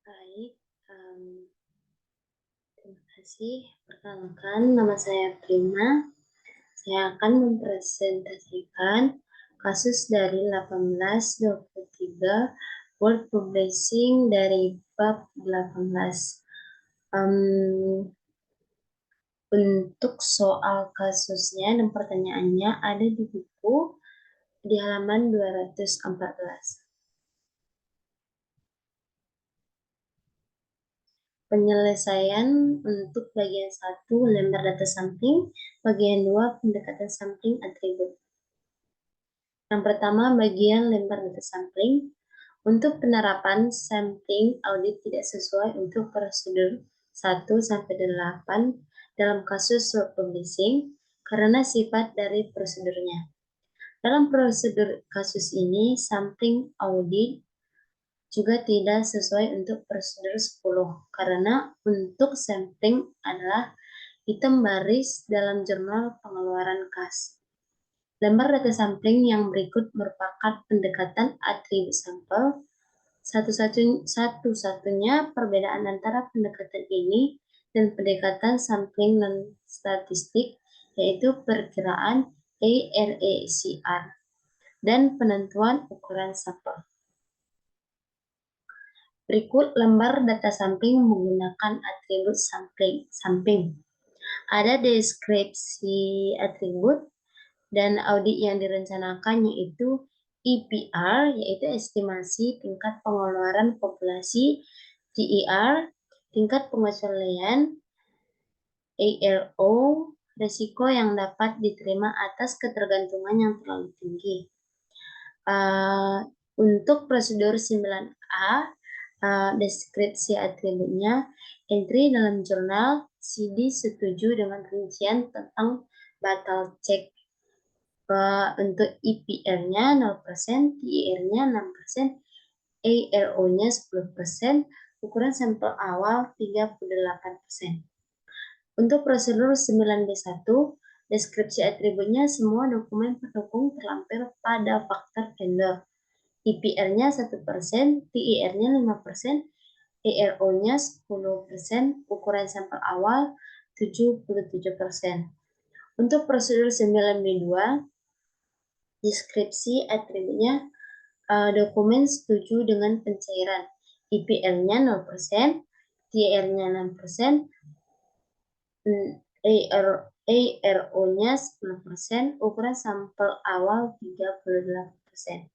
Baik, terima kasih. Perkenalkan, nama saya Prima. Saya akan mempresentasikan kasus dari 1823 World Publishing dari bab 18. Untuk soal kasusnya dan pertanyaannya ada di buku di halaman 214. Penyelesaian untuk bagian 1 lembar data sampling, bagian 2 pendekatan sampling atribut. Yang pertama, bagian lembar data sampling. Untuk penerapan sampling audit tidak sesuai untuk prosedur 1-8 dalam kasus short publishing karena sifat dari prosedurnya. Dalam prosedur kasus ini, sampling audit juga tidak sesuai untuk prosedur 10 karena untuk sampling adalah item baris dalam jurnal pengeluaran kas. Lembar data sampling yang berikut merupakan pendekatan atribut sampel. Satu-satunya perbedaan antara pendekatan ini dan pendekatan sampling non-statistik yaitu perkiraan ARACR dan penentuan ukuran sampel. Berikut lembar data sampling menggunakan atribut sampling. Ada deskripsi atribut dan audit yang direncanakan yaitu EPR, yaitu estimasi tingkat pengeluaran populasi, TER, tingkat pengecualian, ARO, risiko yang dapat diterima atas ketergantungan yang terlalu tinggi. Untuk prosedur 9A, deskripsi atributnya, entry dalam jurnal, CD setuju dengan rincian tentang batal cek. Untuk EPR-nya 0%, TER-nya 6%, ARO-nya 10%, ukuran sampel awal 38%. Untuk prosedur 9B1, deskripsi atributnya semua dokumen pendukung terlampir pada faktor vendor. EPR-nya 1%, TER-nya 5%, ARO-nya 10%, ukuran sampel awal 77%. Untuk prosedur 9B2, deskripsi atributnya dokumen setuju dengan pencairan. EPR-nya 0%, TR-nya 6%, ARO-nya 10%, ukuran sampel awal 38%.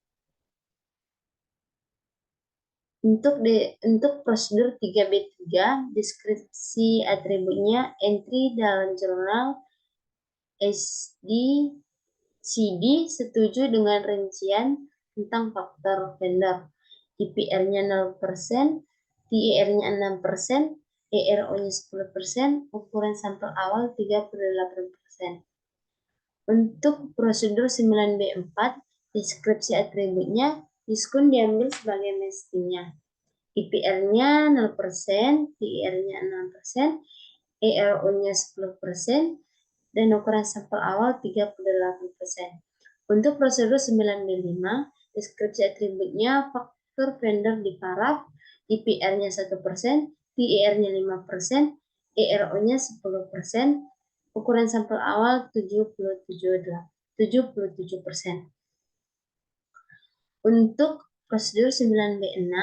Untuk prosedur 3B3, deskripsi atributnya entry dalam jurnal SD CD setuju dengan rincian tentang faktor vendor. EPR-nya 0%, TER-nya 6%, ARO-nya 10%, ukuran sampel awal 38%. Untuk prosedur 9B4, deskripsi atributnya, diskon diambil sebagai mestinya. EPR-nya 0%, TER-nya 6%, ARO-nya 10%, dan ukuran sampel awal 38%. Untuk prosedur 9B5, deskripsi atributnya faktor vendor di paraf, EPR-nya 1%, TER-nya 5%, ARO-nya 10%, ukuran sampel awal 77%. Untuk prosedur 9B6,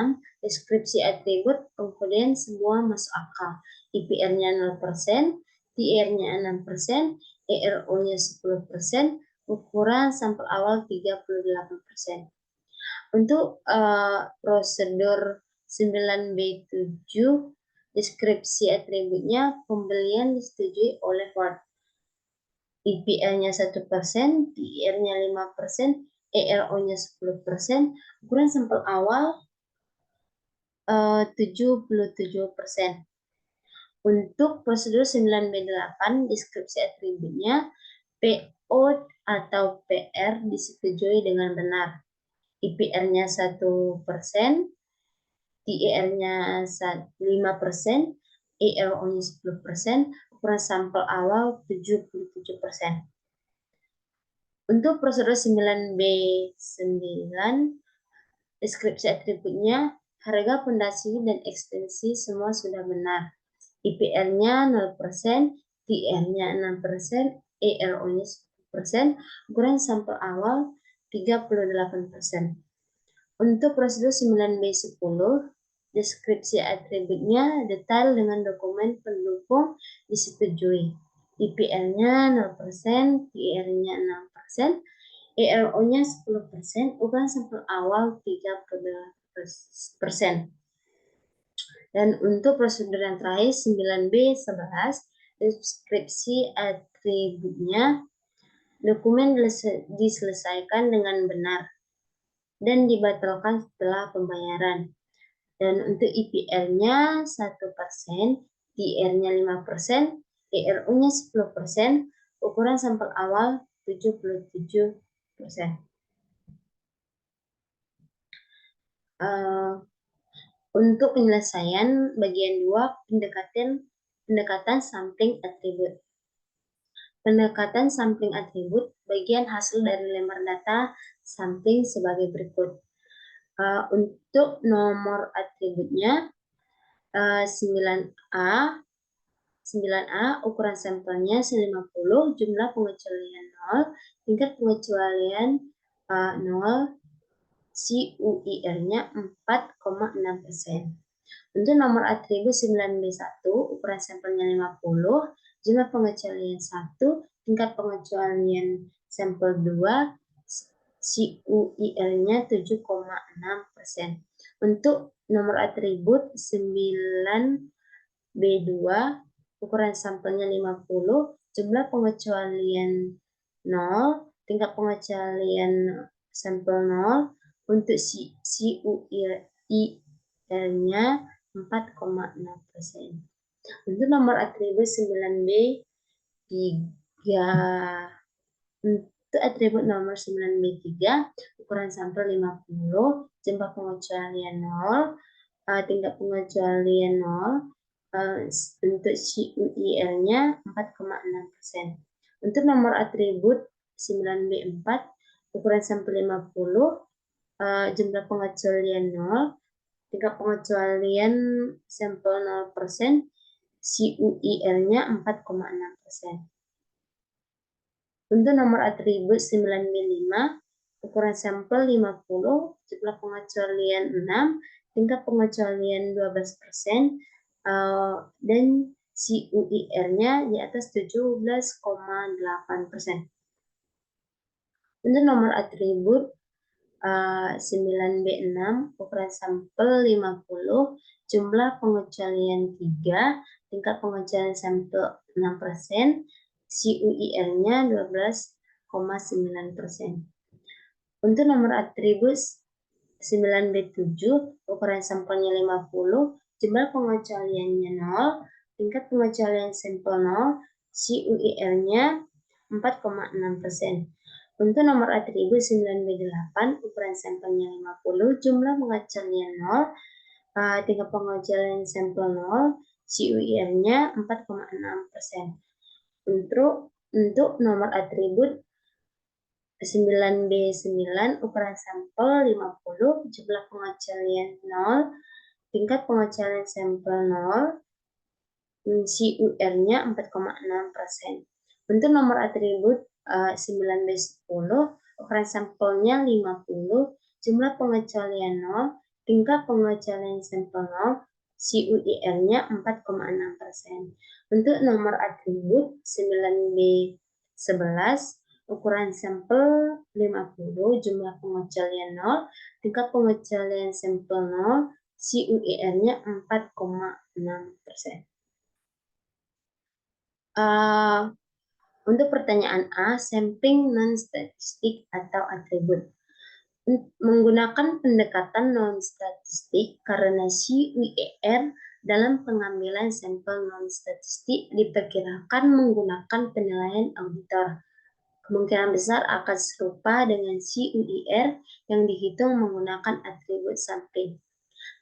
deskripsi atribut kemudian semua masuk akal. EPR-nya 0%, TR-nya 6%, ARO-nya 10%, ukuran sampel awal 38%. Untuk prosedur 9B7, deskripsi atributnya pembelian disetujui oleh Ward. EPR-nya 1%, TR-nya 5%, ARO-nya 10%, ukuran sampel awal 77%. Untuk prosedur 9B8, deskripsi atributnya PO atau PR disetujui dengan benar. EPR-nya 1%, TER-nya 5%, ARO-nya 10%, ukuran sampel awal 77%. Untuk prosedur 9B9, deskripsi atributnya Harga pondasi dan ekstensi semua sudah benar. IPR-nya 0%, TR-nya 6%, ERO-nya 10%, ukuran sampel awal 38%. Untuk prosedur 9B10, deskripsi atributnya detail dengan dokumen pendukung disetujui. IPR-nya 0%, TR-nya 6%, ERO-nya 10%, ukuran sampel awal 30%. Dan untuk prosedur yang terakhir 9B11, deskripsi atributnya, dokumen diselesaikan dengan benar dan dibatalkan setelah pembayaran. Dan untuk IPR-nya 1%, TR-nya 5%, ERO-nya 10%, ukuran sampel awal 77%. Untuk penyelesaian bagian 2, pendekatan sampling atribut. Pendekatan sampling atribut bagian hasil dari lembar data sampling sebagai berikut. Untuk nomor atributnya 9A, ukuran sampelnya 50, jumlah pengecualian 0, tingkat pengecualian 0, CUIR-nya 4,6%. Untuk nomor atribut 9B1, ukuran sampelnya 50, jumlah pengecualian 1, tingkat pengecualian sampel 2, CUIR-nya 7,6%. Untuk nomor atribut 9B2, ukuran sampelnya 50, jumlah pengecualian 0, tingkat pengecualian sampel 0, untuk CUIR-nya 4,6%. Untuk nomor atribut 9B3, untuk atribut nomor 9B3, ukuran sampel 50, jumlah pengecualian 0, tingkat pengecualian 0, untuk CUIR-nya 4,6%. Untuk nomor atribut 9B4, ukuran sampel 50, jumlah pengecualian 0, tingkat pengecualian sampel 0%, CUIR-nya 4,6%. Untuk nomor atribut 9B5, ukuran sampel 50, jumlah pengecualian 6, tingkat pengecualian 12%, dan CUIR-nya di atas 17,8%. Untuk nomor atribut 9B6, ukuran sampel 50, jumlah pengecualian 3, tingkat pengecualian sampel 6%, CUIR-nya 12,9%. Untuk nomor atribut 9B7, ukuran sampelnya 50, jumlah pengecualiannya 0, tingkat pengecualian sampel 0, CUIR-nya 4,6%. Untuk nomor atribut 9B8, ukuran sampelnya 50, jumlah pengecualian 0, tingkat pengecualian sampel 0, CUIR-nya 4,6%. Untuk nomor atribut 9B9, ukuran sampel 50, jumlah pengecualian 0, tingkat pengecualian sampel 0, CUIR-nya 4,6%. Untuk nomor atribut 9B10, ukuran sampelnya 50, jumlah pengecualian 0, tingkat pengecualian sampel 0, CUIR-nya 4,6%. Untuk nomor atribut 9B11, ukuran sampel 50, jumlah pengecualian 0, tingkat pengecualian sampel 0, CUIR-nya 4,6%. Untuk pertanyaan A, sampling non-statistik atau atribut. Menggunakan pendekatan non-statistik karena CUIR dalam pengambilan sampel non-statistik diperkirakan menggunakan penilaian auditor. Kemungkinan besar akan serupa dengan CUIR yang dihitung menggunakan atribut sampling.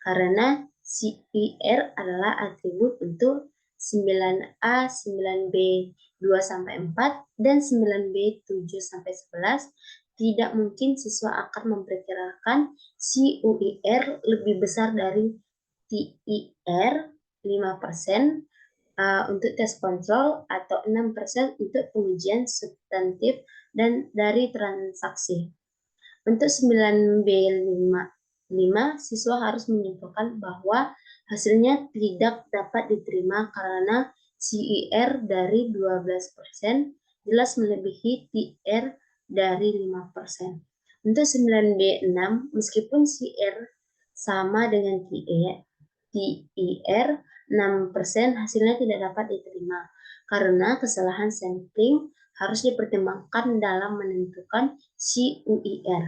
Karena CUIR adalah atribut untuk 9A, 9B 2-4, dan 9B 7-11, tidak mungkin siswa akan memperkirakan CUIR lebih besar dari TIR 5% untuk tes kontrol atau 6% untuk pengujian substantif dan dari transaksi. Untuk 9B5, siswa harus menyimpulkan bahwa hasilnya tidak dapat diterima karena CIR dari 12% jelas melebihi TR dari 5%. Untuk 9B6, meskipun CR sama dengan TIR 6%, hasilnya tidak dapat diterima karena kesalahan sampling harus dipertimbangkan dalam menentukan CUIR.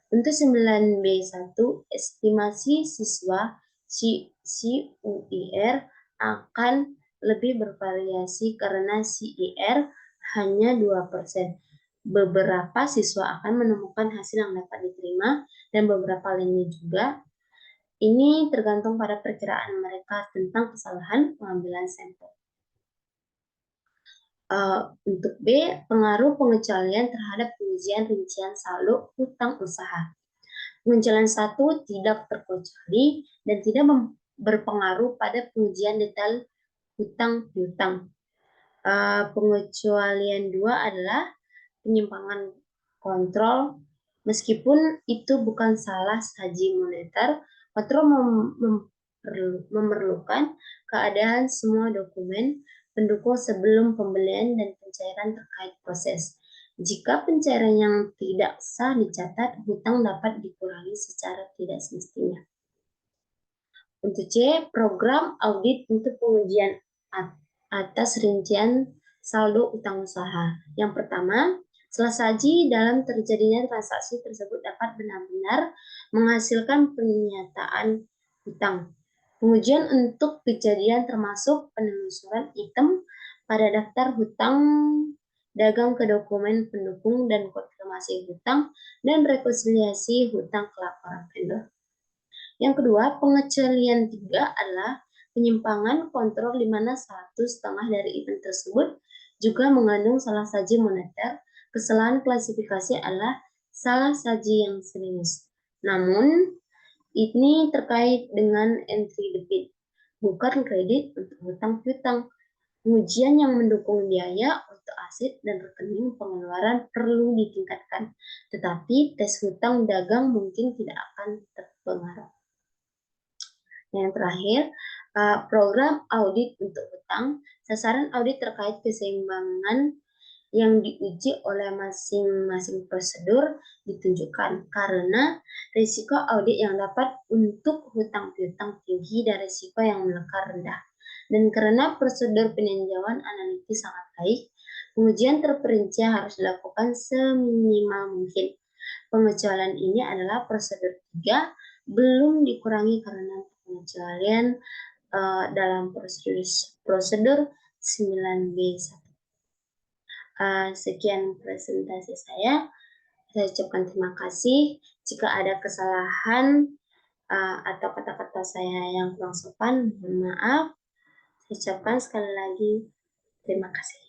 Untuk 9B1, estimasi siswa CUIR akan lebih bervariasi karena CIR hanya 2%. Beberapa siswa akan menemukan hasil yang dapat diterima dan beberapa lainnya juga. Ini tergantung pada perkiraan mereka tentang kesalahan pengambilan sampel. Untuk B, pengaruh pengecualian terhadap pengujian rincian saldo hutang usaha. Pengecualian 1 tidak terkecuali dan tidak berpengaruh pada pengujian detail hutang piutang. Pengecualian 2 adalah penyimpangan kontrol. Meskipun itu bukan salah saji moneter, kontrol memerlukan keadaan semua dokumen pendukung sebelum pembelian dan pencairan terkait proses. Jika pencairan yang tidak sah dicatat, hutang dapat dikurangi secara tidak semestinya. Untuk C, program audit untuk pengujian atas rincian saldo utang usaha. Yang pertama, selasaji dalam terjadinya transaksi tersebut dapat benar-benar menghasilkan pernyataan hutang. Pengujian untuk kejadian termasuk penelusuran item pada daftar hutang dagang ke dokumen pendukung dan konfirmasi hutang dan rekonsiliasi hutang ke laporan vendor. Yang kedua, pengecualian 3 adalah penyimpangan kontrol di mana 1/2 dari event tersebut juga mengandung salah saji moneter. Kesalahan klasifikasi adalah salah saji yang serius. Namun, ini terkait dengan entry debit, bukan kredit untuk hutang piutang. Pengujian yang mendukung biaya untuk aset dan rekening pengeluaran perlu ditingkatkan, tetapi tes hutang dagang mungkin tidak akan terpengaruh. Yang terakhir, program audit untuk hutang. Sasaran audit terkait keseimbangan yang diuji oleh masing-masing prosedur ditunjukkan karena risiko audit yang dapat untuk hutang piutang tinggi dan risiko yang melekar rendah. Dan karena prosedur peninjauan analitis sangat baik, pengujian terperinci harus dilakukan seminimal mungkin. Pengecualian ini adalah prosedur 3, belum dikurangi karena pengecualian dalam prosedur 9B1. Sekian presentasi saya. Saya ucapkan terima kasih. Jika ada kesalahan atau kata-kata saya yang kurang sopan, mohon maaf. Saya ucapkan sekali lagi terima kasih.